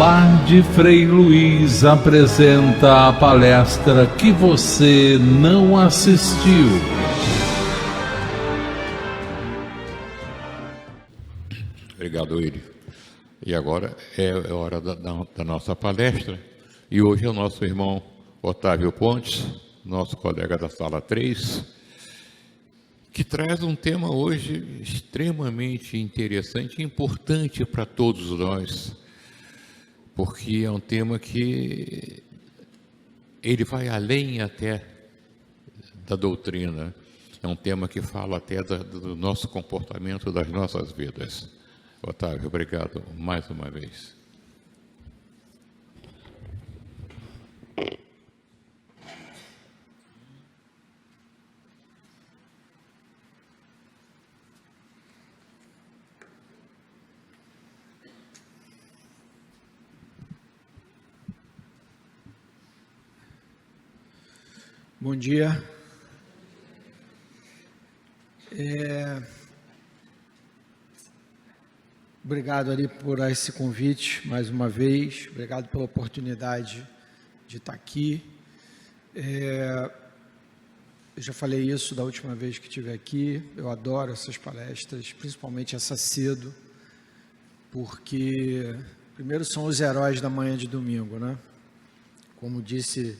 Lar de Frei Luiz apresenta a palestra que você não assistiu. Obrigado, Willi. E agora é hora da nossa palestra. E hoje é o nosso irmão Otávio Pontes, nosso colega da sala 3, que traz um tema hoje extremamente interessante e importante para todos nós, porque é um tema que ele vai além até da doutrina, é um tema que fala até do nosso comportamento, das nossas vidas. Otávio, obrigado mais uma vez. Bom dia. Obrigado ali por esse convite, mais uma vez. Obrigado pela oportunidade de estar aqui. Eu já falei isso da última vez que estive aqui. Eu adoro essas palestras, principalmente essa cedo, porque, primeiro, são os heróis da manhã de domingo, né? Como disse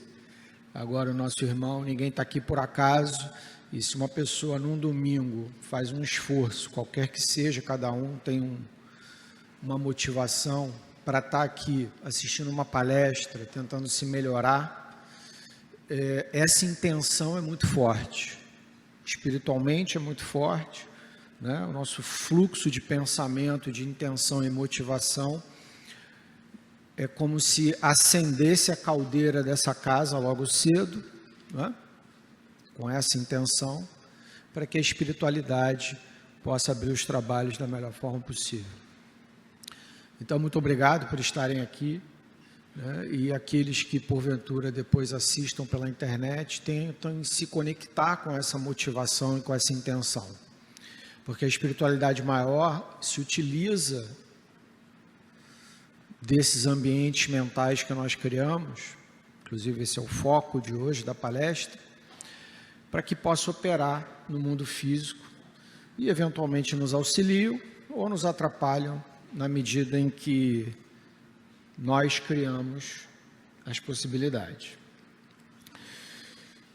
agora o nosso irmão, ninguém está aqui por acaso, e se uma pessoa num domingo faz um esforço, qualquer que seja, cada um tem uma motivação para estar aqui assistindo uma palestra, tentando se melhorar, essa intenção é muito forte, espiritualmente é muito forte, né? O nosso fluxo de pensamento, de intenção e motivação é como se acendesse a caldeira dessa casa logo cedo, né? Com essa intenção, para que a espiritualidade possa abrir os trabalhos da melhor forma possível. Então, muito obrigado por estarem aqui, né? E aqueles que, porventura, depois assistam pela internet, tentam se conectar com essa motivação e com essa intenção. Porque a espiritualidade maior se utiliza desses ambientes mentais que nós criamos, inclusive esse é o foco de hoje da palestra, para que possa operar no mundo físico e eventualmente nos auxiliam ou nos atrapalham na medida em que nós criamos as possibilidades.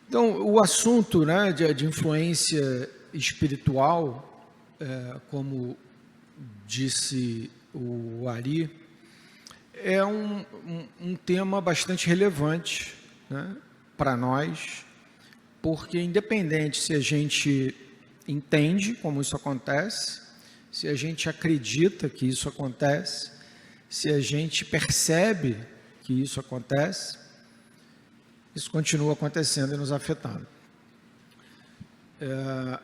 Então, o assunto, né, de influência espiritual, como disse o Ari, é um tema bastante relevante, né, para nós, porque independente se a gente entende como isso acontece, se a gente acredita que isso acontece, se a gente percebe que isso acontece, isso continua acontecendo e nos afetando.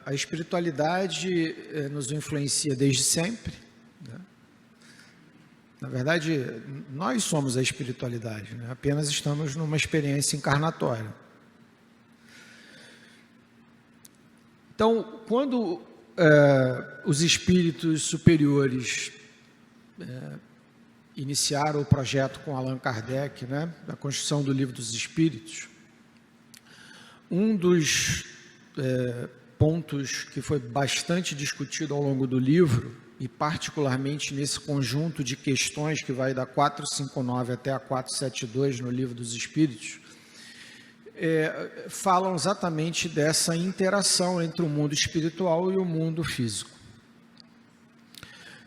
A espiritualidade nos influencia desde sempre, né? Na verdade, nós somos a espiritualidade, né? Apenas estamos numa experiência encarnatória. Então, quando os espíritos superiores iniciaram o projeto com Allan Kardec, né, da construção do Livro dos Espíritos, um dos pontos que foi bastante discutido ao longo do livro, e particularmente nesse conjunto de questões que vai da 459 até a 472 no Livro dos Espíritos, falam exatamente dessa interação entre o mundo espiritual e o mundo físico.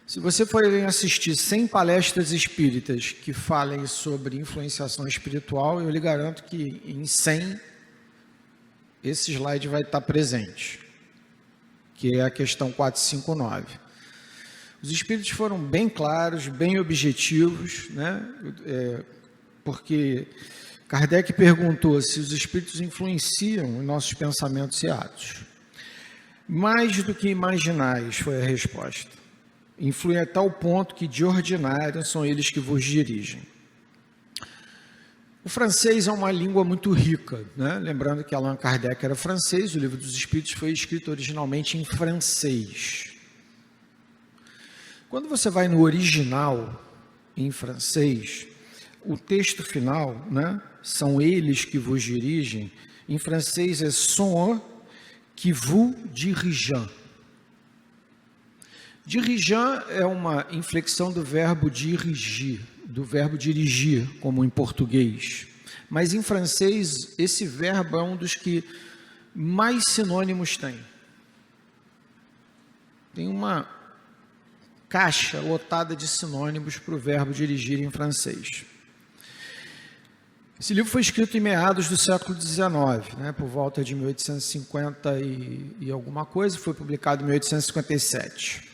Se você for assistir 100 palestras espíritas que falem sobre influenciação espiritual, eu lhe garanto que em 100 esse slide vai estar presente, que é a questão 459. Os espíritos foram bem claros, bem objetivos, né? Porque Kardec perguntou se os espíritos influenciam os nossos pensamentos e atos. Mais do que imaginais, foi a resposta. Influem a tal ponto que, de ordinário, são eles que vos dirigem. O francês é uma língua muito rica, né? Lembrando que Allan Kardec era francês, o Livro dos Espíritos foi escrito originalmente em francês. Quando você vai no original, em francês, o texto final, né, são eles que vos dirigem, em francês é sont eux qui vous dirigent. Dirigeant é uma inflexão do verbo dirigir, do verbo dirigir, como em português. Mas em francês, esse verbo é um dos que mais sinônimos tem. Tem uma caixa lotada de sinônimos para o verbo dirigir em francês. Esse livro foi escrito em meados do século XIX, né, por volta de 1850 e alguma coisa, foi publicado em 1857.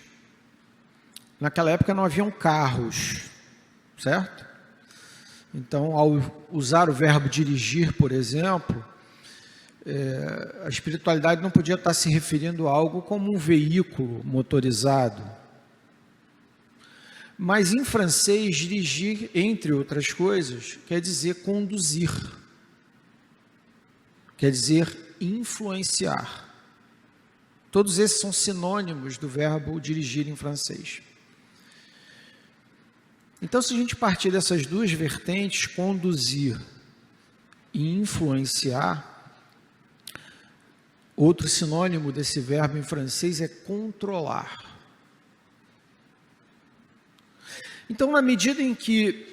Naquela época não haviam carros, certo? Então, ao usar o verbo dirigir, por exemplo, a espiritualidade não podia estar se referindo a algo como um veículo motorizado. Mas em francês, dirigir, entre outras coisas, quer dizer conduzir, quer dizer influenciar. Todos esses são sinônimos do verbo dirigir em francês. Então, se a gente partir dessas duas vertentes, conduzir e influenciar, outro sinônimo desse verbo em francês é controlar. Então, na medida em que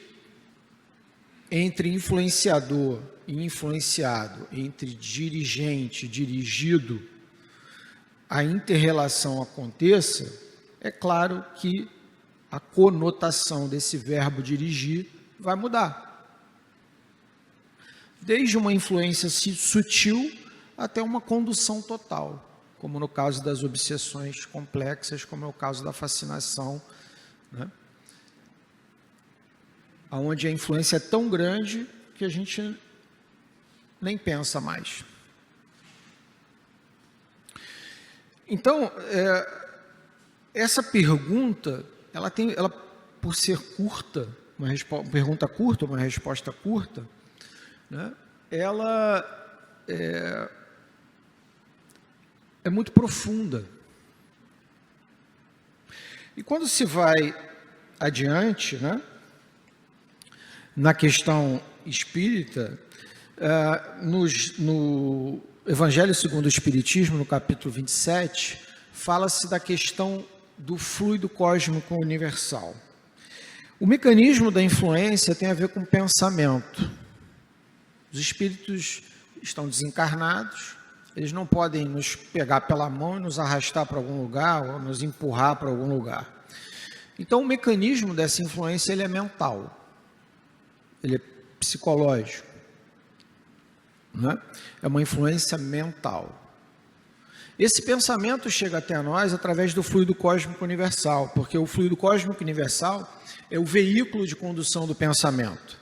entre influenciador e influenciado, entre dirigente e dirigido, a inter-relação aconteça, é claro que a conotação desse verbo dirigir vai mudar. Desde uma influência sutil até uma condução total, como no caso das obsessões complexas, como é o caso da fascinação, né? Onde a influência é tão grande que a gente nem pensa mais. Então, essa pergunta, ela por ser curta, uma pergunta curta, uma resposta curta, né, ela é muito profunda. E quando se vai adiante, né, na questão espírita, no Evangelho segundo o Espiritismo, no capítulo 27, fala-se da questão do fluido cósmico universal. O mecanismo da influência tem a ver com pensamento. Os espíritos estão desencarnados, eles não podem nos pegar pela mão e nos arrastar para algum lugar ou nos empurrar para algum lugar. Então, o mecanismo dessa influência ele é mental. Ele é psicológico, né? É uma influência mental. Esse pensamento chega até nós através do fluido cósmico universal, porque o fluido cósmico universal é o veículo de condução do pensamento.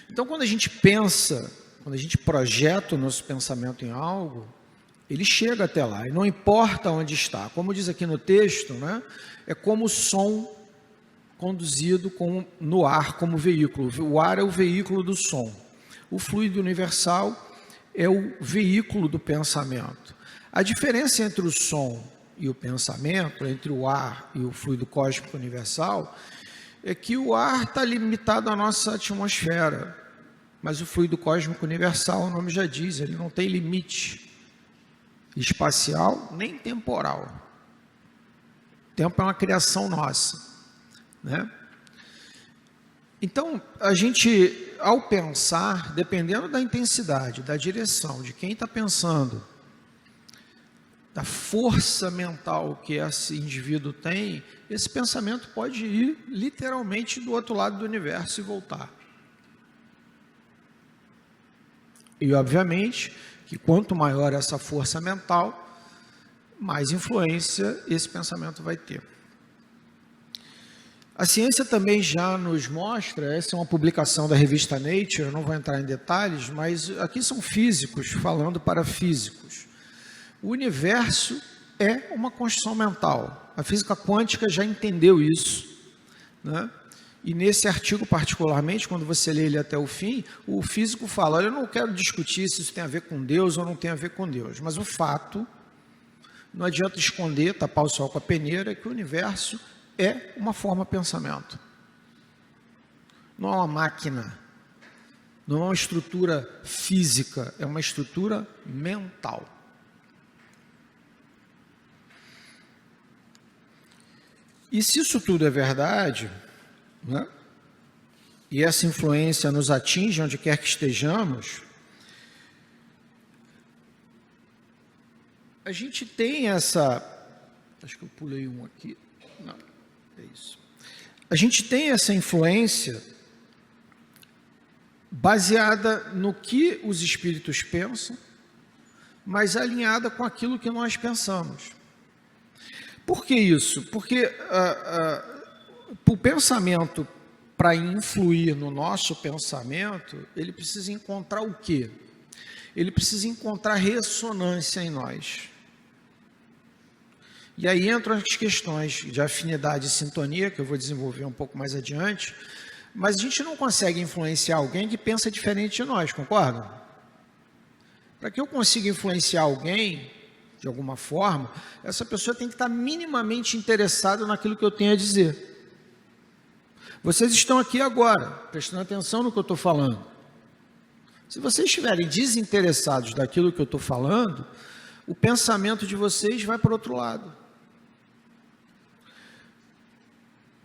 Então, quando a gente pensa, quando a gente projeta o nosso pensamento em algo, ele chega até lá, e não importa onde está. Como diz aqui no texto, né? É como o som conduzido no ar como veículo. O ar é o veículo do som. O fluido universal é o veículo do pensamento. A diferença entre o som e o pensamento, entre o ar e o fluido cósmico universal, é que o ar está limitado à nossa atmosfera, mas o fluido cósmico universal, o nome já diz, ele não tem limite espacial nem temporal. O tempo é uma criação nossa, né? Então, a gente, ao pensar, dependendo da intensidade, da direção, de quem está pensando, da força mental que esse indivíduo tem, esse pensamento pode ir literalmente do outro lado do universo e voltar. E, obviamente, que quanto maior essa força mental, mais influência esse pensamento vai ter. A ciência também já nos mostra, essa é uma publicação da revista Nature, eu não vou entrar em detalhes, mas aqui são físicos falando para físicos. O universo é uma construção mental. A física quântica já entendeu isso, né? E nesse artigo particularmente, quando você lê ele até o fim, o físico fala, olha, eu não quero discutir se isso tem a ver com Deus ou não tem a ver com Deus, mas o fato, não adianta esconder, tapar o sol com a peneira, que o universo é uma forma de pensamento. não é uma máquina, não é uma estrutura física, é uma estrutura mental. E se isso tudo é verdade, né, e essa influência nos atinge onde quer que estejamos, a gente tem essa... Acho que eu pulei um aqui. Não, é isso. A gente tem essa influência baseada no que os espíritos pensam, mas alinhada com aquilo que nós pensamos. Por que isso? Porque o pensamento, para influir no nosso pensamento, ele precisa encontrar o quê? Ele precisa encontrar ressonância em nós. E aí entram as questões de afinidade e sintonia, que eu vou desenvolver um pouco mais adiante, mas a gente não consegue influenciar alguém que pensa diferente de nós, concorda? Para que eu consiga influenciar alguém, de alguma forma, essa pessoa tem que estar minimamente interessada naquilo que eu tenho a dizer. Vocês estão aqui agora, prestando atenção no que eu estou falando. Se vocês estiverem desinteressados daquilo que eu estou falando, o pensamento de vocês vai para o outro lado.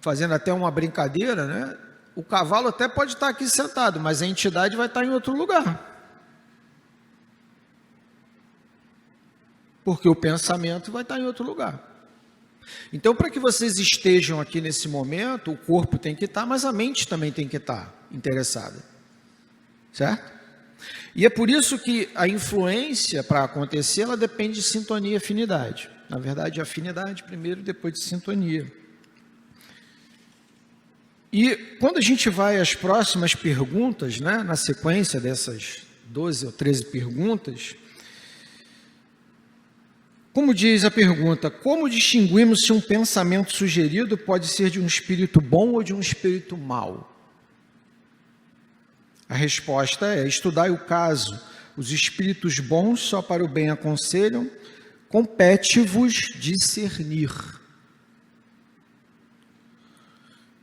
Fazendo até uma brincadeira, né? O cavalo até pode estar aqui sentado, mas a entidade vai estar em outro lugar. Porque o pensamento vai estar em outro lugar. Então, para que vocês estejam aqui nesse momento, o corpo tem que estar, mas a mente também tem que estar interessada. Certo? E é por isso que a influência, para acontecer, ela depende de sintonia e afinidade. Na verdade, afinidade primeiro, depois de sintonia. E quando a gente vai às próximas perguntas, né, na sequência dessas 12 ou 13 perguntas, como diz a pergunta, como distinguimos se um pensamento sugerido pode ser de um espírito bom ou de um espírito mau? A resposta é: estudai o caso. Os espíritos bons só para o bem aconselham, compete-vos discernir.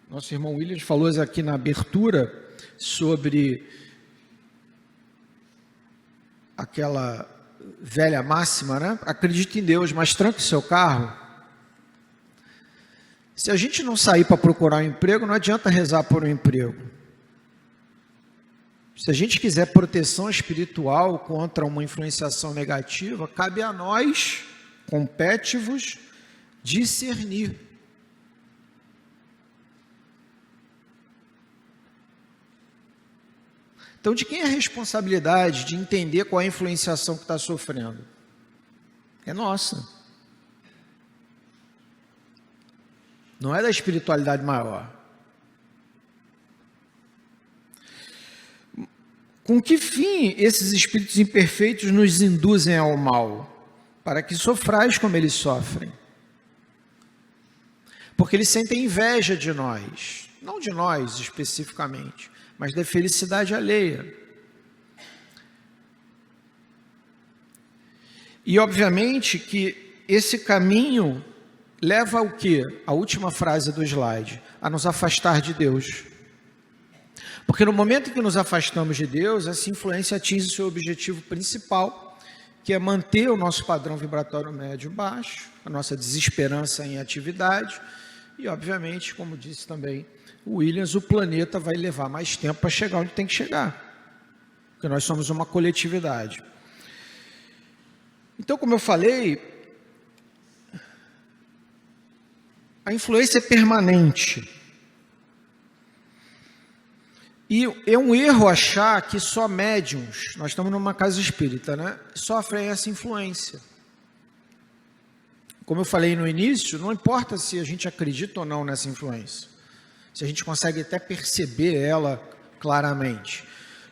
Nosso irmão Williams falou aqui na abertura sobre aquela velha máxima, né? Acredite em Deus, mas tranque seu carro. Se a gente não sair para procurar um emprego, não adianta rezar por um emprego. Se a gente quiser proteção espiritual contra uma influenciação negativa, cabe a nós, compete-vos, discernir. Então, de quem é a responsabilidade de entender qual é a influenciação que está sofrendo? É nossa. Não é da espiritualidade maior. Com que fim esses espíritos imperfeitos nos induzem ao mal? Para que sofrais como eles sofrem. Porque eles sentem inveja de nós, não de nós especificamente, mas da felicidade alheia. E obviamente que esse caminho leva ao quê? A última frase do slide, a nos afastar de Deus. Porque no momento em que nos afastamos de Deus, essa influência atinge o seu objetivo principal, que é manter o nosso padrão vibratório médio baixo, a nossa desesperança em atividade, e obviamente, como disse também o Williams, o planeta vai levar mais tempo para chegar onde tem que chegar, porque nós somos uma coletividade. Então, como eu falei, a influência é permanente. E é um erro achar que só médiuns, nós estamos numa casa espírita, né, sofrem essa influência. Como eu falei no início, não importa se a gente acredita ou não nessa influência, se a gente consegue até perceber ela claramente.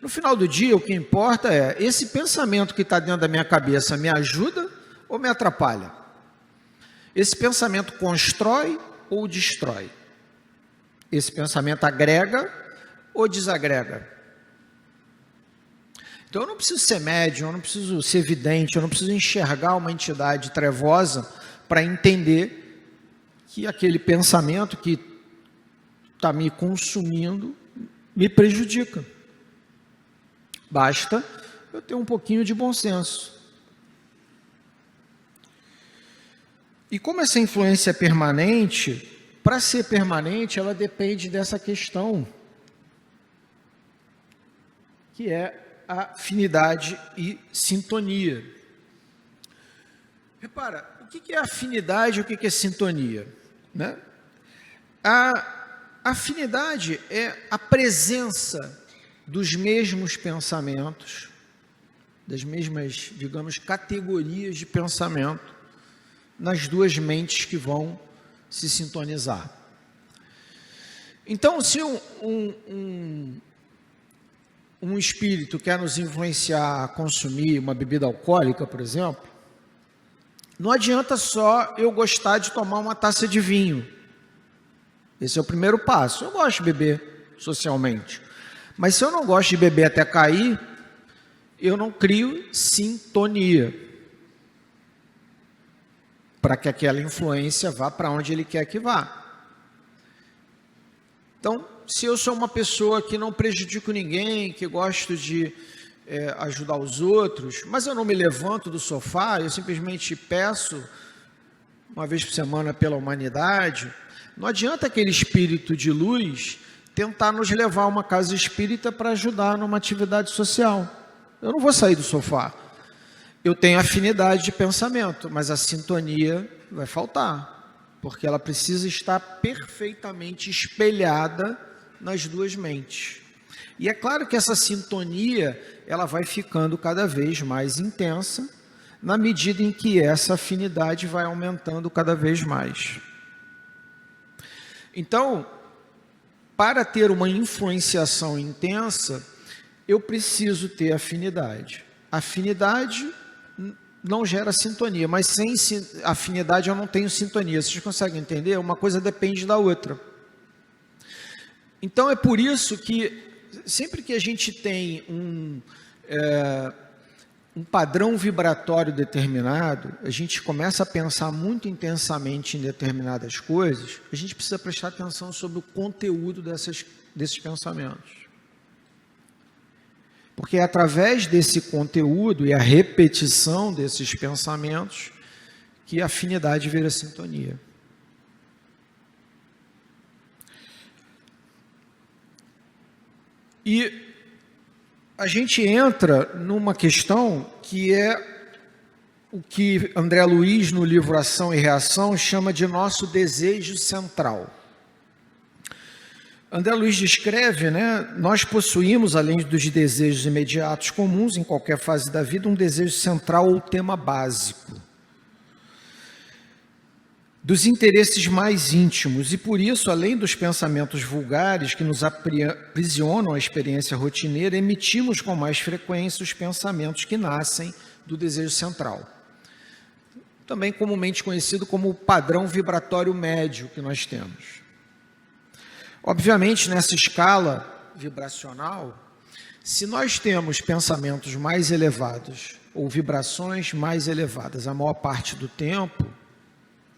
No final do dia, o que importa é, esse pensamento que está dentro da minha cabeça me ajuda ou me atrapalha? Esse pensamento constrói ou destrói? Esse pensamento agrega ou desagrega? Então eu não preciso ser médium, eu não preciso ser vidente, eu não preciso enxergar uma entidade trevosa para entender que aquele pensamento que está me consumindo me prejudica. Basta eu ter um pouquinho de bom senso. E como essa influência é permanente, para ser permanente, ela depende dessa questão, que é a afinidade e sintonia. Repara, o que é afinidade e o que é sintonia, né? A afinidade é a presença dos mesmos pensamentos, das mesmas, digamos, categorias de pensamento nas duas mentes que vão se sintonizar. Então, se um espírito quer nos influenciar a consumir uma bebida alcoólica, por exemplo, não adianta só eu gostar de tomar uma taça de vinho. Esse é o primeiro passo. Eu gosto de beber socialmente. Mas se eu não gosto de beber até cair, eu não crio sintonia para que aquela influência vá para onde ele quer que vá. Então, se eu sou uma pessoa que não prejudico ninguém, que gosto de ajudar os outros, mas eu não me levanto do sofá, eu simplesmente peço uma vez por semana pela humanidade, não adianta aquele espírito de luz tentar nos levar a uma casa espírita para ajudar numa atividade social. Eu não vou sair do sofá. Eu tenho afinidade de pensamento, mas a sintonia vai faltar, porque ela precisa estar perfeitamente espelhada nas duas mentes. E é claro que essa sintonia, ela vai ficando cada vez mais intensa, na medida em que essa afinidade vai aumentando cada vez mais. Então, para ter uma influenciação intensa, eu preciso ter afinidade. Afinidade não gera sintonia, mas sem afinidade eu não tenho sintonia. Vocês conseguem entender? Uma coisa depende da outra. Então é por isso que sempre que a gente tem um padrão vibratório determinado, a gente começa a pensar muito intensamente em determinadas coisas, a gente precisa prestar atenção sobre o conteúdo desses pensamentos. Porque é através desse conteúdo e a repetição desses pensamentos que a afinidade vira sintonia. E a gente entra numa questão que é o que André Luiz, no livro Ação e Reação, chama de nosso desejo central. André Luiz descreve, nós possuímos, além dos desejos imediatos comuns em qualquer fase da vida, um desejo central ou tema básico dos interesses mais íntimos, e por isso, além dos pensamentos vulgares que nos aprisionam a experiência rotineira, emitimos com mais frequência os pensamentos que nascem do desejo central, também comumente conhecido como o padrão vibratório médio que nós temos. Obviamente, nessa escala vibracional, se nós temos pensamentos mais elevados ou vibrações mais elevadas a maior parte do tempo,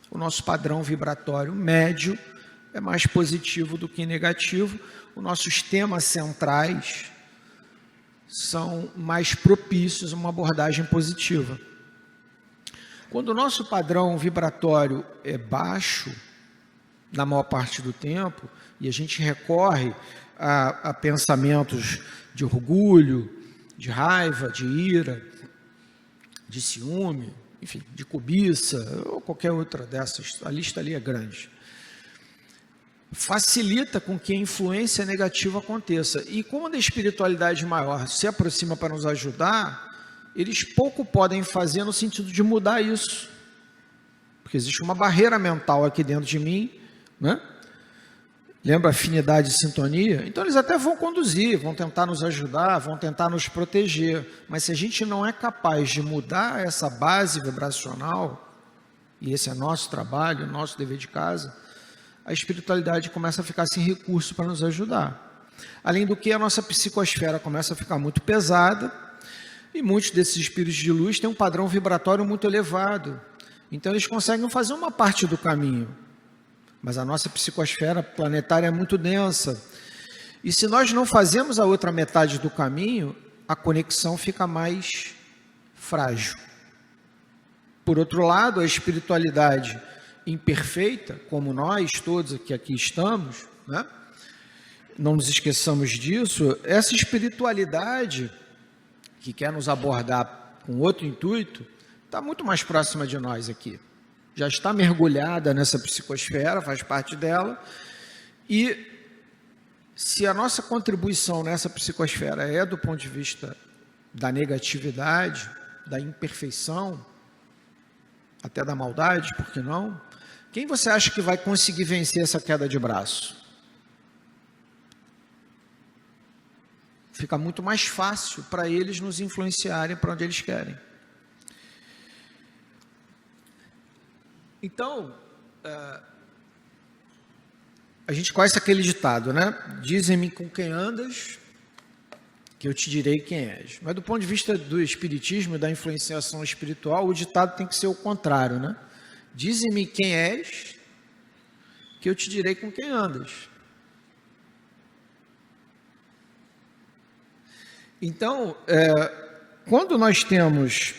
o nosso padrão vibratório médio é mais positivo do que negativo. Os nossos temas centrais são mais propícios a uma abordagem positiva. Quando o nosso padrão vibratório é baixo, na maior parte do tempo, e a gente recorre a pensamentos de orgulho, de raiva, de ira, de ciúme, enfim, de cobiça, ou qualquer outra dessas, a lista ali é grande, facilita com que a influência negativa aconteça. E como a espiritualidade maior se aproxima para nos ajudar, eles pouco podem fazer no sentido de mudar isso, porque existe uma barreira mental aqui dentro de mim, Lembra afinidade e sintonia? Então eles até vão conduzir, vão tentar nos ajudar, vão tentar nos proteger, mas se a gente não é capaz de mudar essa base vibracional, e esse é nosso trabalho, nosso dever de casa, a espiritualidade começa a ficar sem recurso para nos ajudar. Além do que, a nossa psicosfera começa a ficar muito pesada, e muitos desses espíritos de luz têm um padrão vibratório muito elevado, então eles conseguem fazer uma parte do caminho, mas a nossa psicosfera planetária é muito densa, E se nós não fazemos a outra metade do caminho, a conexão fica mais frágil. Por outro lado, a espiritualidade imperfeita, como nós todos que aqui estamos, né? Não nos esqueçamos disso, essa espiritualidade que quer nos abordar com outro intuito, está muito mais próxima de nós aqui. Já está mergulhada nessa psicosfera, faz parte dela, e se a nossa contribuição nessa psicosfera é do ponto de vista da negatividade, da imperfeição, até da maldade, por que não? Quem você acha que vai conseguir vencer essa queda de braço? Fica muito mais fácil para eles nos influenciarem para onde eles querem. Então, a gente conhece aquele ditado, né? Dizem-me com quem andas, que eu te direi quem és. Mas do ponto de vista do espiritismo e da influenciação espiritual, o ditado tem que ser o contrário, né? Dizem-me quem és, que eu te direi com quem andas. Então, quando nós temos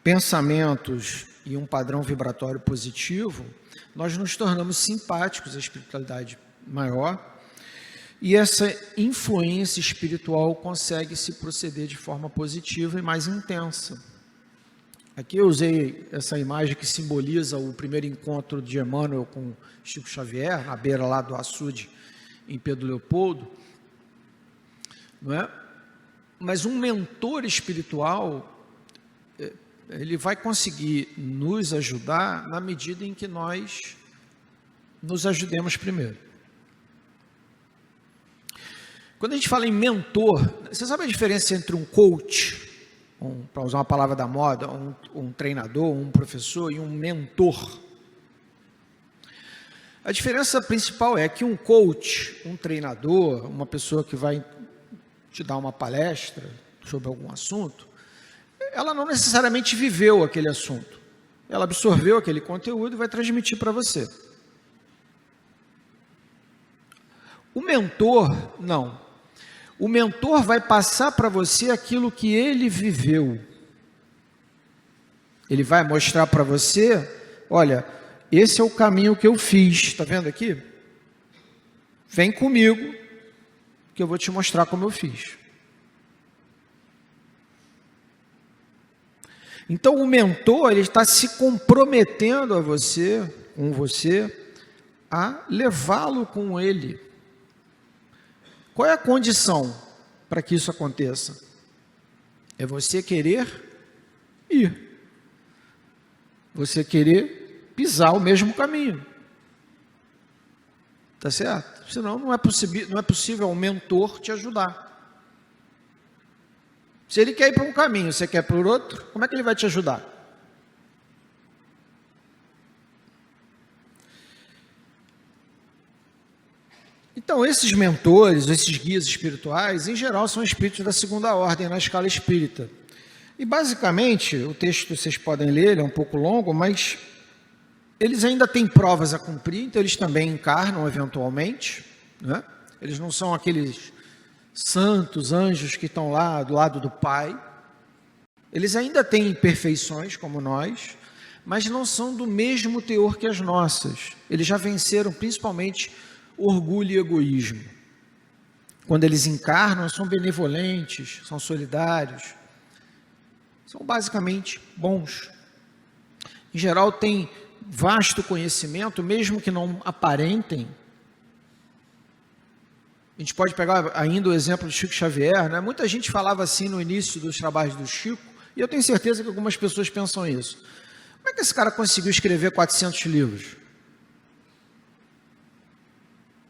pensamentos e um padrão vibratório positivo, nós nos tornamos simpáticos à espiritualidade maior, e essa influência espiritual consegue se proceder de forma positiva e mais intensa. Aqui eu usei essa imagem que simboliza o primeiro encontro de Emmanuel com Chico Xavier, na beira lá do açude, em Pedro Leopoldo, não é? Mas um mentor espiritual, ele vai conseguir nos ajudar na medida em que nós nos ajudemos primeiro. Quando a gente fala em mentor, você sabe a diferença entre um coach, para usar uma palavra da moda, um treinador, um professor e um mentor? A diferença principal é que um coach, um treinador, uma pessoa que vai te dar uma palestra sobre algum assunto, ela não necessariamente viveu aquele assunto. Ela absorveu aquele conteúdo e vai transmitir para você. O mentor, não. O mentor vai passar para você aquilo que ele viveu. Ele vai mostrar para você, olha, esse é o caminho que eu fiz, está vendo aqui? Vem comigo, que eu vou te mostrar como eu fiz. Então o mentor, ele está se comprometendo com você, a levá-lo com ele. Qual é a condição para que isso aconteça? É você querer ir. Você querer pisar o mesmo caminho. Tá certo? Senão não é possível um mentor te ajudar. Se ele quer ir para um caminho, você quer por outro, como é que ele vai te ajudar? Então, esses mentores, esses guias espirituais, em geral, são espíritos da segunda ordem na escala espírita. E, basicamente, o texto vocês podem ler, ele é um pouco longo, mas eles ainda têm provas a cumprir, então eles também encarnam eventualmente, né? Eles não são aqueles santos, anjos que estão lá do lado do Pai. Eles ainda têm imperfeições como nós, mas não são do mesmo teor que as nossas. Eles já venceram principalmente orgulho e egoísmo. Quando eles encarnam, são benevolentes, são solidários, são basicamente bons. Em geral, têm vasto conhecimento, mesmo que não aparentem. A gente pode pegar ainda o exemplo de Chico Xavier, né? Muita gente falava assim no início dos trabalhos do Chico, e eu tenho certeza que algumas pessoas pensam isso. Como é que esse cara conseguiu escrever 400 livros?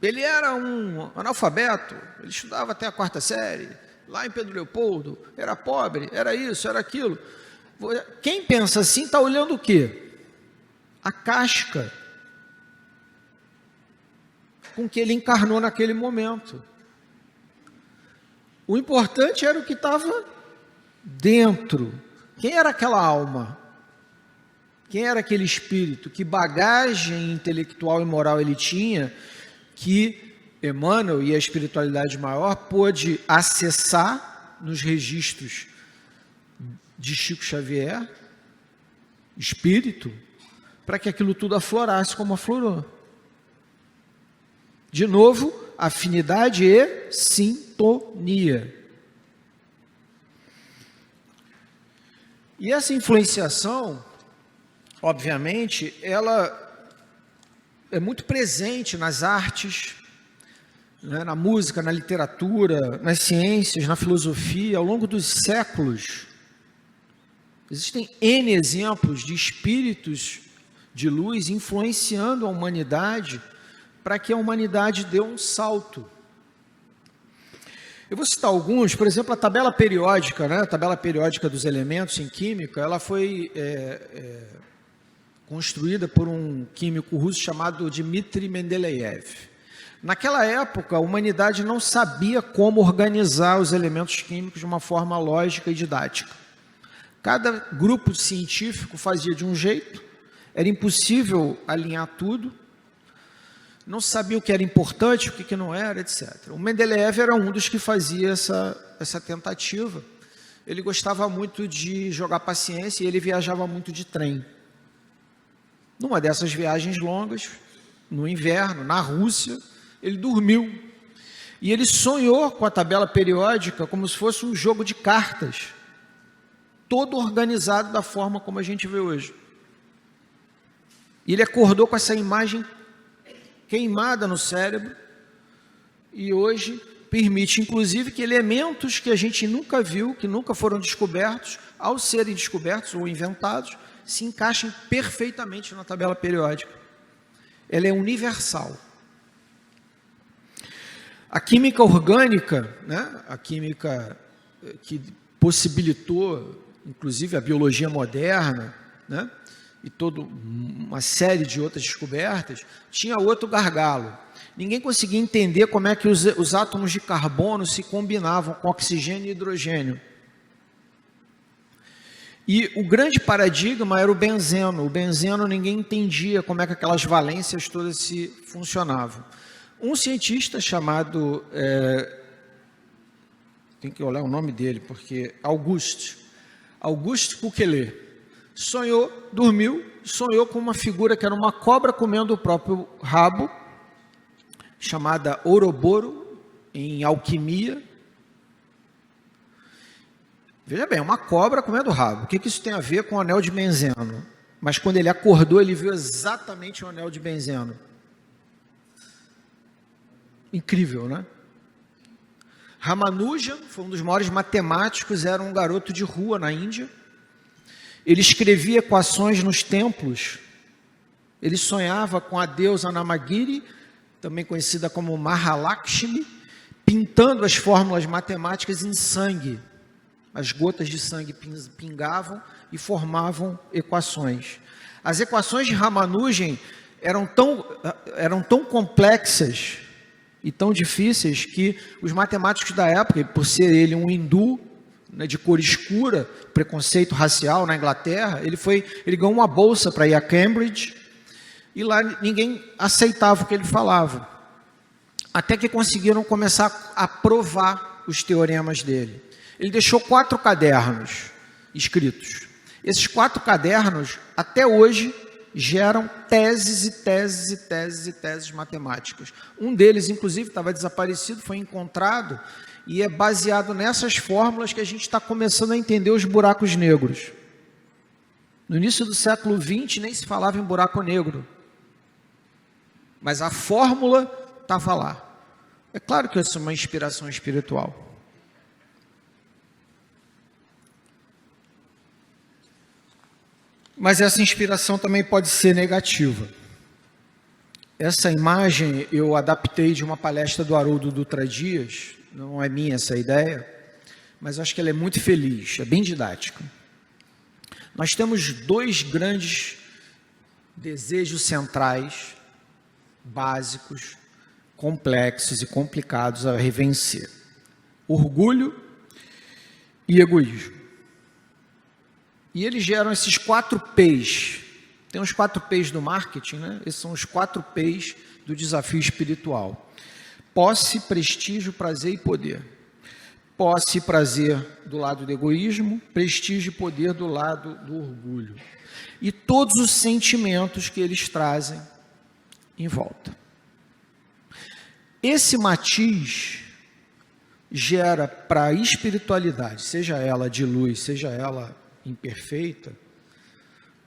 Ele era um analfabeto, ele estudava até a 4ª série, lá em Pedro Leopoldo, era pobre, era isso, era aquilo. Quem pensa assim está olhando o quê? A casca com que ele encarnou naquele momento. O importante era o que estava dentro. Quem era aquela alma? Quem era aquele espírito? Que bagagem intelectual e moral ele tinha que Emmanuel e a espiritualidade maior pôde acessar nos registros de Chico Xavier, espírito, para que aquilo tudo aflorasse como aflorou. De novo, afinidade e sintonia. E essa influenciação, obviamente, ela é muito presente nas artes, né, na música, na literatura, nas ciências, na filosofia, ao longo dos séculos. Existem N exemplos de espíritos de luz influenciando a humanidade para que a humanidade dê um salto. Eu vou citar alguns, por exemplo, a tabela periódica, né? A tabela periódica dos elementos em química, ela foi construída por um químico russo chamado Dmitry Mendeleev. Naquela época, a humanidade não sabia como organizar os elementos químicos de uma forma lógica e didática. Cada grupo científico fazia de um jeito, era impossível alinhar tudo, não sabia o que era importante, o que não era, etc. O Mendeleev era um dos que fazia essa tentativa. Ele gostava muito de jogar paciência e ele viajava muito de trem. Numa dessas viagens longas, no inverno, na Rússia, ele dormiu. E ele sonhou com a tabela periódica como se fosse um jogo de cartas, todo organizado da forma como a gente vê hoje. E ele acordou com essa imagem queimada no cérebro, e hoje permite, inclusive, que elementos que a gente nunca viu, que nunca foram descobertos, ao serem descobertos ou inventados, se encaixem perfeitamente na tabela periódica. Ela é universal. A química orgânica, né, a química que possibilitou, inclusive, a biologia moderna, né, e toda uma série de outras descobertas, tinha outro gargalo. Ninguém conseguia entender como é que os átomos de carbono se combinavam com oxigênio e hidrogênio. E o grande paradigma era o benzeno. O benzeno ninguém entendia como é que aquelas valências todas se funcionavam. Um cientista chamado, tem que olhar o nome dele, porque Auguste Kekulé, dormiu, sonhou com uma figura que era uma cobra comendo o próprio rabo, chamada Ouroboro, em alquimia. Veja bem, uma cobra comendo o rabo. O que isso tem a ver com o anel de benzeno? Mas quando ele acordou, ele viu exatamente o anel de benzeno. Incrível, né? Ramanujan foi um dos maiores matemáticos, era um garoto de rua na Índia. Ele escrevia equações nos templos. Ele sonhava com a deusa Namagiri, também conhecida como Mahalakshmi, pintando as fórmulas matemáticas em sangue. As gotas de sangue pingavam e formavam equações. As equações de Ramanujan eram tão complexas e tão difíceis que os matemáticos da época, por ser ele um hindu, né, de cor escura, preconceito racial na Inglaterra, ele ganhou uma bolsa para ir a Cambridge, e lá ninguém aceitava o que ele falava. Até que conseguiram começar a provar os teoremas dele. Ele deixou 4 cadernos escritos. Esses 4 cadernos, até hoje, geram teses e teses e teses e teses matemáticas. Um deles, inclusive, estava desaparecido, foi encontrado, e é baseado nessas fórmulas que a gente está começando a entender os buracos negros. No início do século XX, nem se falava em buraco negro. Mas a fórmula estava lá. É claro que isso é uma inspiração espiritual. Mas essa inspiração também pode ser negativa. Essa imagem eu adaptei de uma palestra do Haroldo Dutra Dias, não é minha essa ideia, mas acho que ela é muito feliz, é bem didática. Nós temos 2 grandes desejos centrais, básicos, complexos e complicados a revencer: orgulho e egoísmo. E eles geram esses 4 P's. Tem os 4 P's do marketing, né? Esses são os 4 P's do desafio espiritual. posse, prestígio, prazer e poder. Posse e prazer do lado do egoísmo, prestígio e poder do lado do orgulho. E todos os sentimentos que eles trazem em volta. Esse matiz gera para a espiritualidade, seja ela de luz, seja ela imperfeita,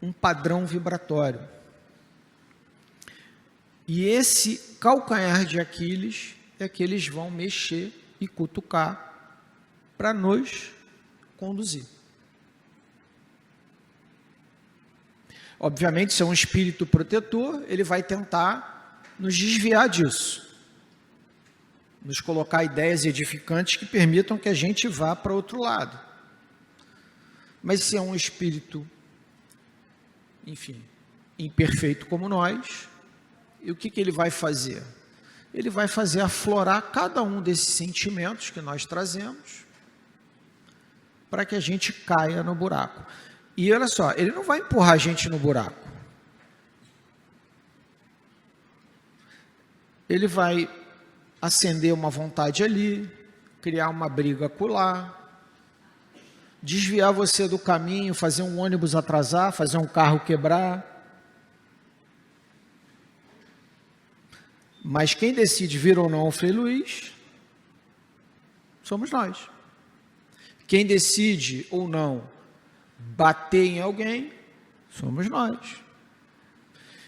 um padrão vibratório. E esse calcanhar de Aquiles é que eles vão mexer e cutucar para nos conduzir. Obviamente, se é um espírito protetor, ele vai tentar nos desviar disso, nos colocar ideias edificantes que permitam que a gente vá para outro lado. Mas se é um espírito, enfim, imperfeito como nós, e o que ele vai fazer? Ele vai fazer aflorar cada um desses sentimentos que nós trazemos para que a gente caia no buraco. E olha só, ele não vai empurrar a gente no buraco. Ele vai acender uma vontade ali, criar uma briga acolá, desviar você do caminho, fazer um ônibus atrasar, fazer um carro quebrar. Mas quem decide vir ou não ao Frei Luiz somos nós. Quem decide ou não bater em alguém somos nós.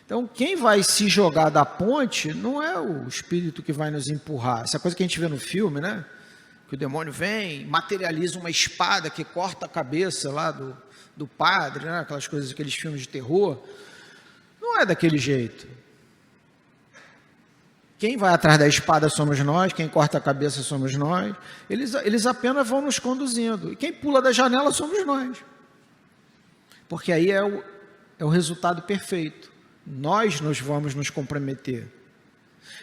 Então, quem vai se jogar da ponte não é o espírito que vai nos empurrar. Essa coisa que a gente vê no filme, né? Que o demônio vem, materializa uma espada que corta a cabeça lá do padre, né? Aquelas coisas, aqueles filmes de terror. Não é daquele jeito. Quem vai atrás da espada somos nós, quem corta a cabeça somos nós. Eles apenas vão nos conduzindo. E quem pula da janela somos nós. Porque aí é o resultado perfeito. Nós nos vamos nos comprometer.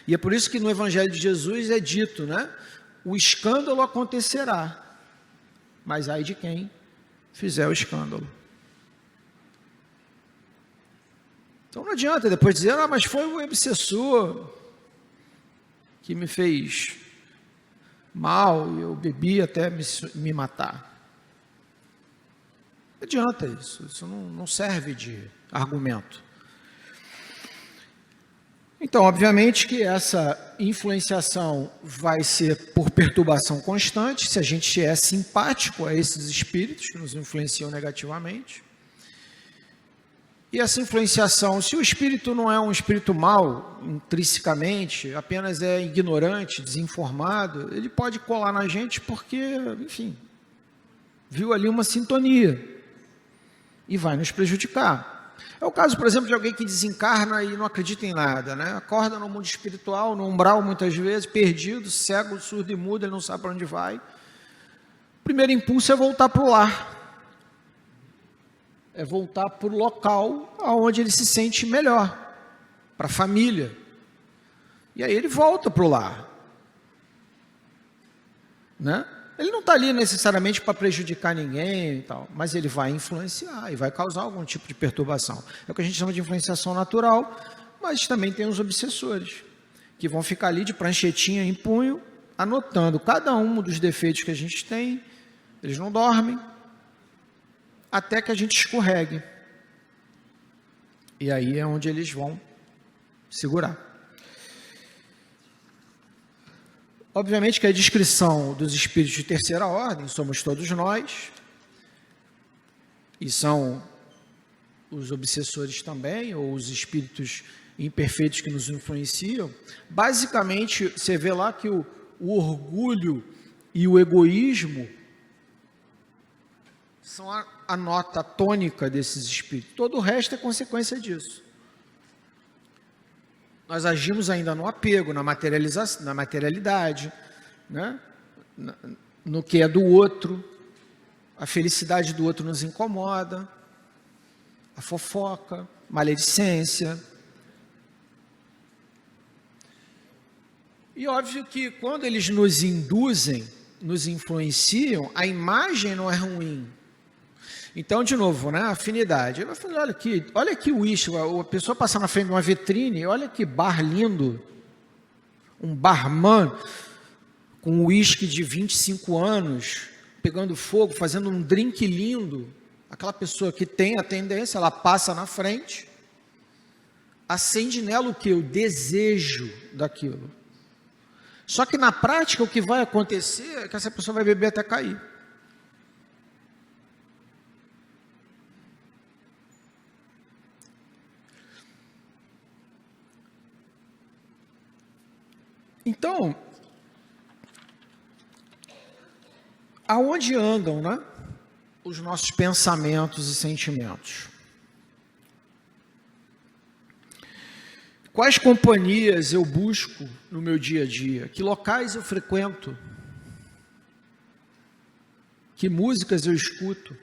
E é por isso que no Evangelho de Jesus é dito, né? O escândalo acontecerá, mas ai de quem fizer o escândalo. Então não adianta depois dizer, mas foi o obsessor que me fez mal e eu bebi até me matar. Não adianta isso não serve de argumento. Então, obviamente que essa influenciação vai ser por perturbação constante, se a gente é simpático a esses espíritos que nos influenciam negativamente. E essa influenciação, se o espírito não é um espírito mau, intrinsecamente, apenas é ignorante, desinformado, ele pode colar na gente porque, enfim, viu ali uma sintonia e vai nos prejudicar. É o caso, por exemplo, de alguém que desencarna e não acredita em nada, né? Acorda no mundo espiritual, no umbral muitas vezes, perdido, cego, surdo e mudo, ele não sabe para onde vai. O primeiro impulso é voltar para o lar. É voltar para o local onde ele se sente melhor, para a família. E aí ele volta para o lar. Né? Ele não está ali necessariamente para prejudicar ninguém e tal, mas ele vai influenciar e vai causar algum tipo de perturbação. É o que a gente chama de influenciação natural, mas também tem os obsessores, que vão ficar ali de pranchetinha em punho, anotando cada um dos defeitos que a gente tem. Eles não dormem, até que a gente escorregue. E aí é onde eles vão segurar. Obviamente que a descrição dos espíritos de terceira ordem somos todos nós, e são os obsessores também, ou os espíritos imperfeitos que nos influenciam. Basicamente, você vê lá que o orgulho e o egoísmo são a nota tônica desses espíritos. Todo o resto é consequência disso. Nós agimos ainda no apego, na materialização, na materialidade, né? No que é do outro. A felicidade do outro nos incomoda, a fofoca, maledicência. E óbvio que quando eles nos induzem, nos influenciam, a imagem não é ruim. Então, de novo, né, afinidade. Eu falei, olha aqui o uísque, a pessoa passa na frente de uma vitrine, olha que bar lindo. um barman com um uísque de 25 anos, pegando fogo, fazendo um drink lindo, aquela pessoa que tem a tendência, ela passa na frente, acende nela o que? O desejo daquilo. Só que na prática o que vai acontecer é que essa pessoa vai beber até cair. Então, aonde andam, né, os nossos pensamentos e sentimentos? Quais companhias eu busco no meu dia a dia? Que locais eu frequento? Que músicas eu escuto?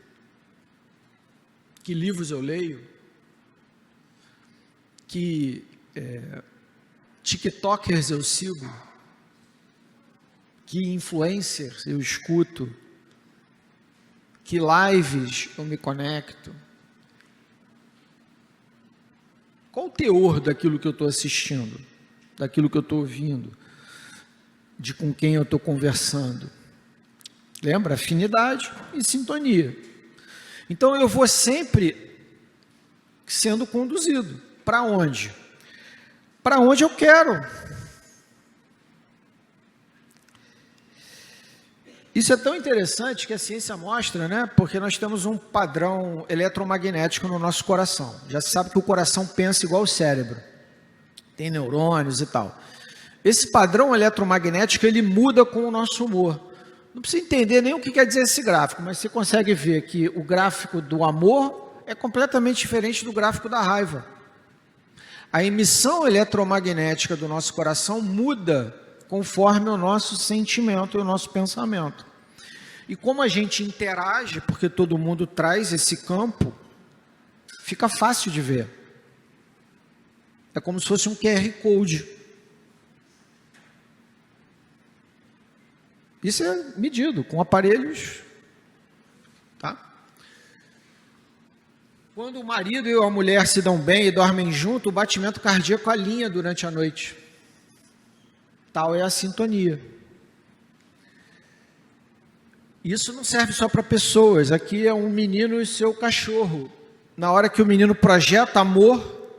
Que livros eu leio? Que TikTokers eu sigo? Que influencers eu escuto? Que lives eu me conecto? Qual o teor daquilo que eu estou assistindo? Daquilo que eu estou ouvindo? De com quem eu estou conversando? Lembra? Afinidade e sintonia. Então eu vou sempre sendo conduzido. Para onde? Para onde eu quero. Isso é tão interessante que a ciência mostra, né? Porque nós temos um padrão eletromagnético no nosso coração. Já se sabe que o coração pensa igual o cérebro. Tem neurônios e tal. Esse padrão eletromagnético, ele muda com o nosso humor. Não precisa entender nem o que quer dizer esse gráfico, mas você consegue ver que o gráfico do amor é completamente diferente do gráfico da raiva. A emissão eletromagnética do nosso coração muda conforme o nosso sentimento e o nosso pensamento. E como a gente interage, porque todo mundo traz esse campo, fica fácil de ver. É como se fosse um QR Code. Isso é medido com aparelhos, tá? Quando o marido e a mulher se dão bem e dormem junto, o batimento cardíaco alinha durante a noite. Tal é a sintonia. Isso não serve só para pessoas. Aqui é um menino e seu cachorro. Na hora que o menino projeta amor,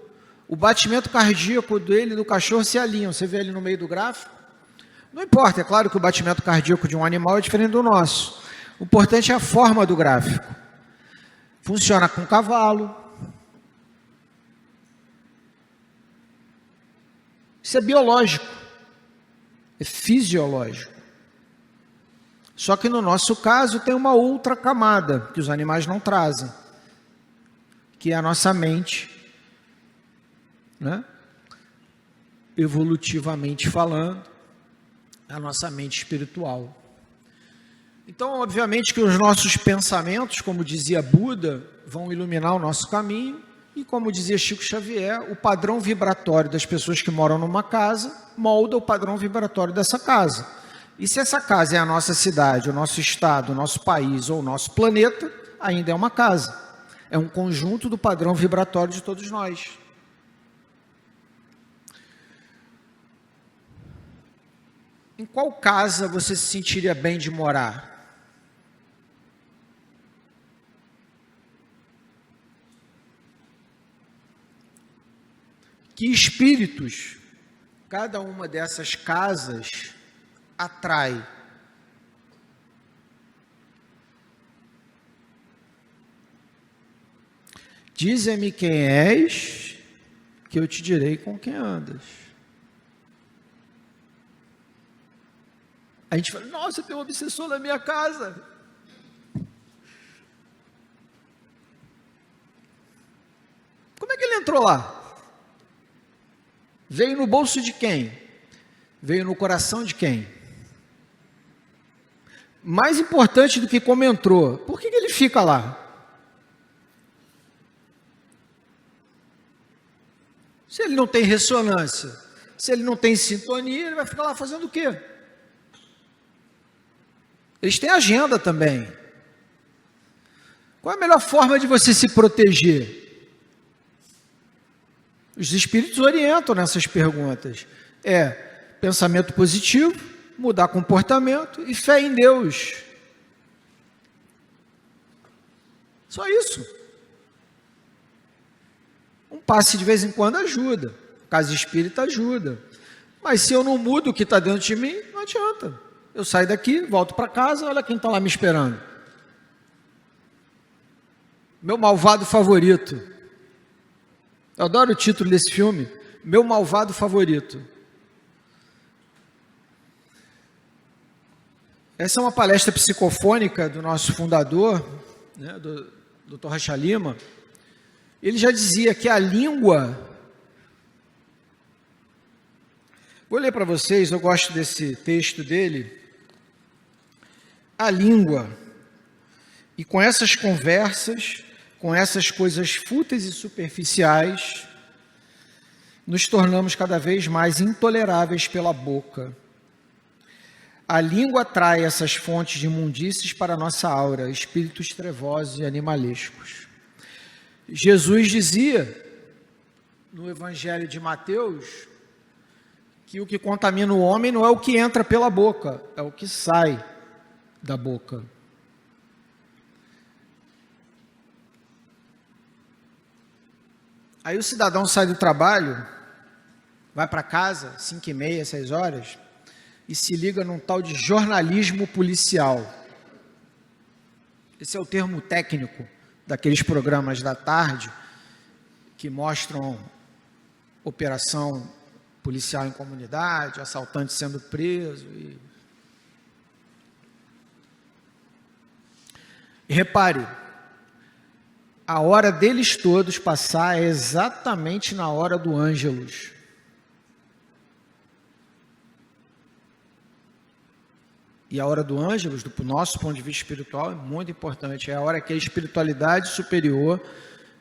o batimento cardíaco dele e do cachorro se alinham. Você vê ali no meio do gráfico? Não importa, é claro que o batimento cardíaco de um animal é diferente do nosso. O importante é a forma do gráfico. Funciona com cavalo. Isso é biológico. É fisiológico. Só que no nosso caso tem uma outra camada que os animais não trazem, que é a nossa mente, né? Evolutivamente falando, a nossa mente espiritual. Então, obviamente que os nossos pensamentos, como dizia Buda, vão iluminar o nosso caminho, e como dizia Chico Xavier, o padrão vibratório das pessoas que moram numa casa molda o padrão vibratório dessa casa. E se essa casa é a nossa cidade, o nosso estado, o nosso país ou o nosso planeta, ainda é uma casa. É um conjunto do padrão vibratório de todos nós. Em qual casa você se sentiria bem de morar? Que espíritos cada uma dessas casas atrai? Dize-me quem és, que eu te direi com quem andas. A gente fala, nossa, tem um obsessor na minha casa. Como é que ele entrou lá? Veio no bolso de quem? Veio no coração de quem? Mais importante do que como entrou, por que ele fica lá? Se ele não tem ressonância, se ele não tem sintonia, ele vai ficar lá fazendo o quê? Eles têm agenda também. Qual é a melhor forma de você se proteger? Os espíritos orientam nessas perguntas. pensamento positivo, mudar comportamento e fé em Deus. Só isso. Um passe de vez em quando ajuda. Casa espírita ajuda. Mas se eu não mudo o que está dentro de mim, não adianta. Eu saio daqui, volto para casa, olha quem está lá me esperando. Meu malvado favorito. Eu adoro o título desse filme. Meu malvado favorito. Essa é uma palestra psicofônica do nosso fundador, né, do Dr. Rocha Lima. Ele já dizia que a língua... Vou ler para vocês, eu gosto desse texto dele. A língua, e com essas conversas, com essas coisas fúteis e superficiais, nos tornamos cada vez mais intoleráveis pela boca. A língua atrai essas fontes de imundícies para a nossa aura, espíritos trevosos e animalescos. Jesus dizia, no Evangelho de Mateus, que o que contamina o homem não é o que entra pela boca, é o que sai da boca. Aí o cidadão sai do trabalho, vai para casa, 5h30, 6 horas, e se liga num tal de jornalismo policial. Esse é o termo técnico daqueles programas da tarde que mostram operação policial em comunidade, assaltante sendo preso. E repare, a hora deles todos passar é exatamente na hora do Ângelus. E a hora do Ângelus, do nosso ponto de vista espiritual, é muito importante. É a hora que a espiritualidade superior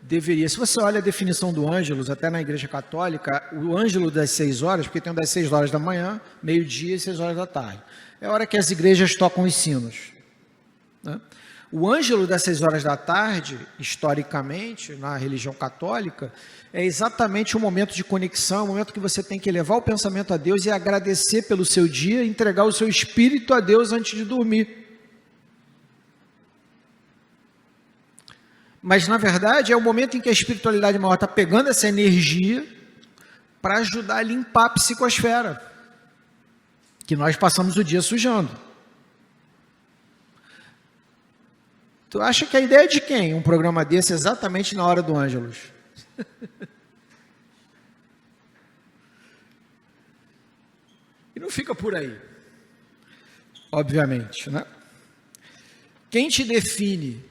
deveria... Se você olha a definição do Ângelus, até na Igreja Católica, o Ângelus das 6 horas, porque tem das 6 horas da manhã, meio-dia e 6 horas da tarde. É a hora que as igrejas tocam os sinos, né? O ângelo das 6 horas da tarde, historicamente, na religião católica, é exatamente o momento de conexão, o momento que você tem que elevar o pensamento a Deus e agradecer pelo seu dia, entregar o seu espírito a Deus antes de dormir. Mas, na verdade, é o momento em que a espiritualidade maior está pegando essa energia para ajudar a limpar a psicosfera, que nós passamos o dia sujando. Tu acha que a ideia é de quem? Um programa desse exatamente na hora do Ângelus. E não fica por aí, obviamente, né? Quem te define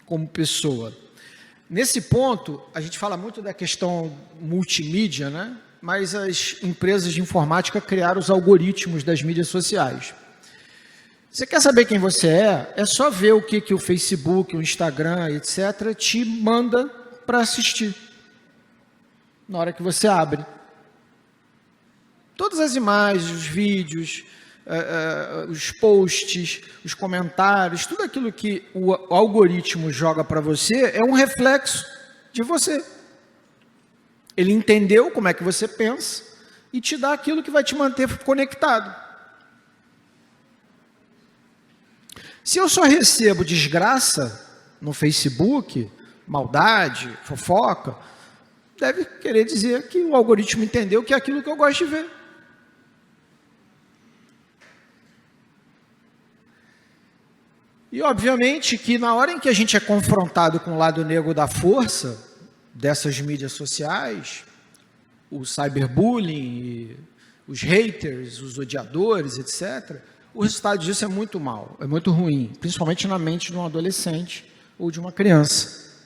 como pessoa? Nesse ponto, a gente fala muito da questão multimídia, né? Mas as empresas de informática criaram os algoritmos das mídias sociais. Você quer saber quem você é? É só ver o que o Facebook, o Instagram, etc., te manda para assistir. Na hora que você abre. Todas as imagens, os vídeos, os posts, os comentários, tudo aquilo que o algoritmo joga para você é um reflexo de você. Ele entendeu como é que você pensa e te dá aquilo que vai te manter conectado. Se eu só recebo desgraça no Facebook, maldade, fofoca, deve querer dizer que o algoritmo entendeu que é aquilo que eu gosto de ver. E, obviamente, que na hora em que a gente é confrontado com o lado negro da força dessas mídias sociais, o cyberbullying, os haters, os odiadores, etc., o resultado disso é muito mau, é muito ruim, principalmente na mente de um adolescente ou de uma criança,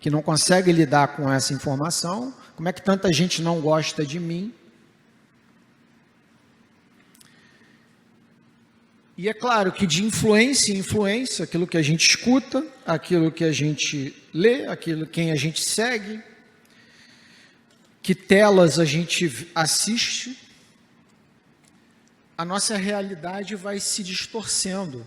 que não consegue lidar com essa informação. Como é que tanta gente não gosta de mim? E é claro que de influência em influência, aquilo que a gente escuta, aquilo que a gente lê, aquilo quem a gente segue, que telas a gente assiste, a nossa realidade vai se distorcendo.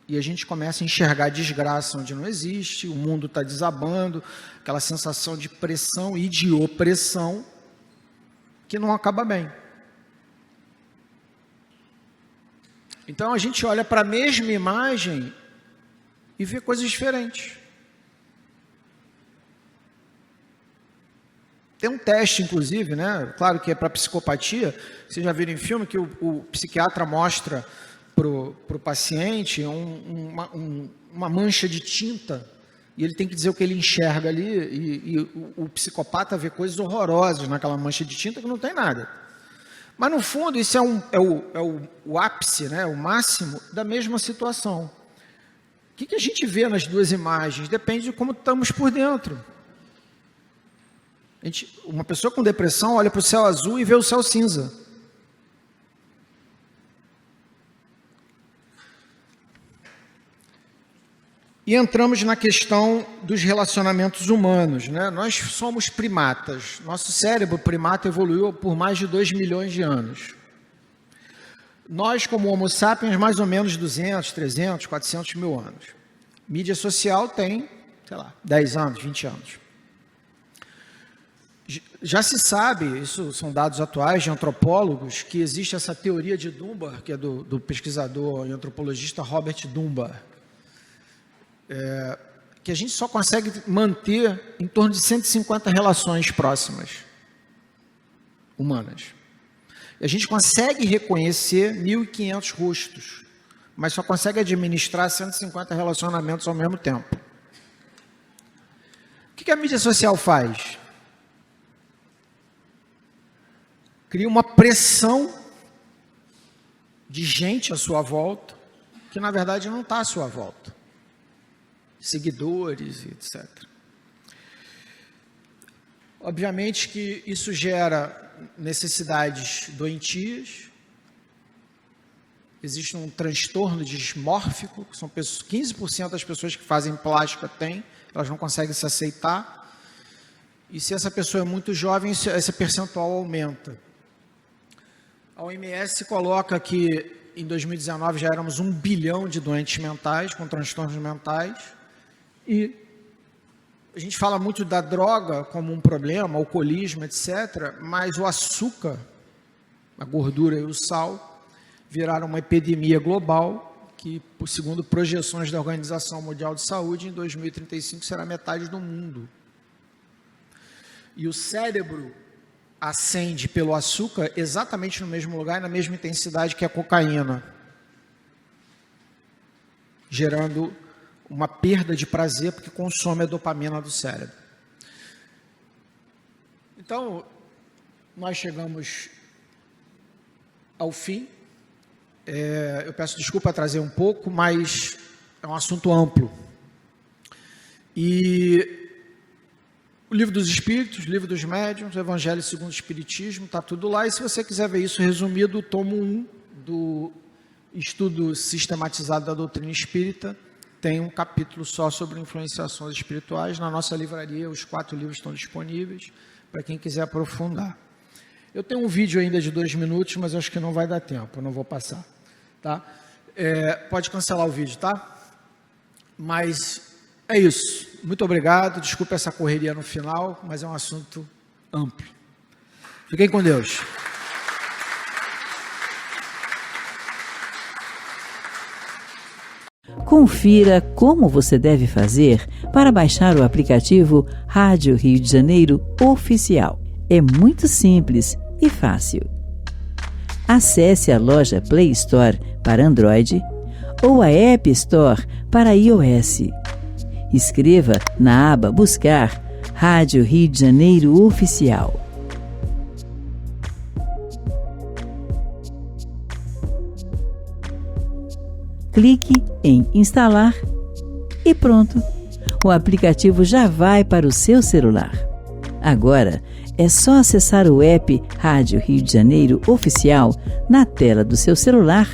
E a gente começa a enxergar desgraça onde não existe, o mundo está desabando, aquela sensação de pressão e de opressão que não acaba bem. Então a gente olha para a mesma imagem e vê coisas diferentes. Tem um teste, inclusive, né? Claro que é para psicopatia. Vocês já viram em filme que o psiquiatra mostra para o paciente uma mancha de tinta e ele tem que dizer o que ele enxerga ali e o psicopata vê coisas horrorosas naquela mancha de tinta que não tem nada. Mas, no fundo, isso é o ápice, né? O máximo da mesma situação. O que a gente vê nas duas imagens? Depende de como estamos por dentro. Uma pessoa com depressão olha para o céu azul e vê o céu cinza. E entramos na questão dos relacionamentos humanos, né? Nós somos primatas. Nosso cérebro primata evoluiu por mais de 2 milhões de anos. Nós, como Homo sapiens, mais ou menos 200, 300, 400 mil anos. Mídia social tem, 10 anos, 20 anos. Já se sabe, isso são dados atuais de antropólogos, que existe essa teoria de Dunbar, que é do pesquisador e antropologista Robert Dunbar, que a gente só consegue manter em torno de 150 relações próximas, humanas. E a gente consegue reconhecer 1.500 rostos, mas só consegue administrar 150 relacionamentos ao mesmo tempo. O que a mídia social faz? Cria uma pressão de gente à sua volta, que na verdade não está à sua volta. Seguidores, etc. Obviamente que isso gera necessidades doentias. Existe um transtorno dismórfico, que são 15% das pessoas que fazem plástica têm, elas não conseguem se aceitar. E se essa pessoa é muito jovem, esse percentual aumenta. A OMS coloca que em 2019 já éramos 1 bilhão de doentes mentais, com transtornos mentais, e a gente fala muito da droga como um problema, alcoolismo, etc., mas o açúcar, a gordura e o sal viraram uma epidemia global que, segundo projeções da Organização Mundial de Saúde, em 2035 será metade do mundo. E o cérebro acende pelo açúcar exatamente no mesmo lugar e na mesma intensidade que a cocaína, gerando uma perda de prazer porque consome a dopamina do cérebro. Então, nós chegamos ao fim. Eu peço desculpa trazer um pouco, mas é um assunto amplo. E o Livro dos Espíritos, o Livro dos Médiuns, o Evangelho segundo o Espiritismo, está tudo lá. E se você quiser ver isso resumido, o tomo 1 do Estudo Sistematizado da Doutrina Espírita tem um capítulo só sobre influenciações espirituais. Na nossa livraria, os 4 livros estão disponíveis para quem quiser aprofundar. Eu tenho um vídeo ainda de 2 minutos, mas acho que não vai dar tempo, eu não vou passar. Tá? Pode cancelar o vídeo, tá? Mas é isso. Muito obrigado. Desculpa essa correria no final, mas é um assunto amplo. Fiquem com Deus. Confira como você deve fazer para baixar o aplicativo Rádio Rio de Janeiro Oficial. É muito simples e fácil. Acesse a loja Play Store para Android ou a App Store para iOS. Escreva na aba Buscar Rádio Rio de Janeiro Oficial. Clique em Instalar e pronto. O aplicativo já vai para o seu celular. Agora, é só acessar o app Rádio Rio de Janeiro Oficial na tela do seu celular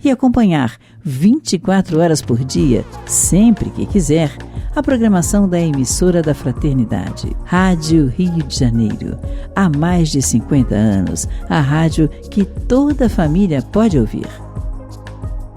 e acompanhar 24 horas por dia, sempre que quiser, a programação da emissora da Fraternidade. Rádio Rio de Janeiro. Há mais de 50 anos, a rádio que toda família pode ouvir.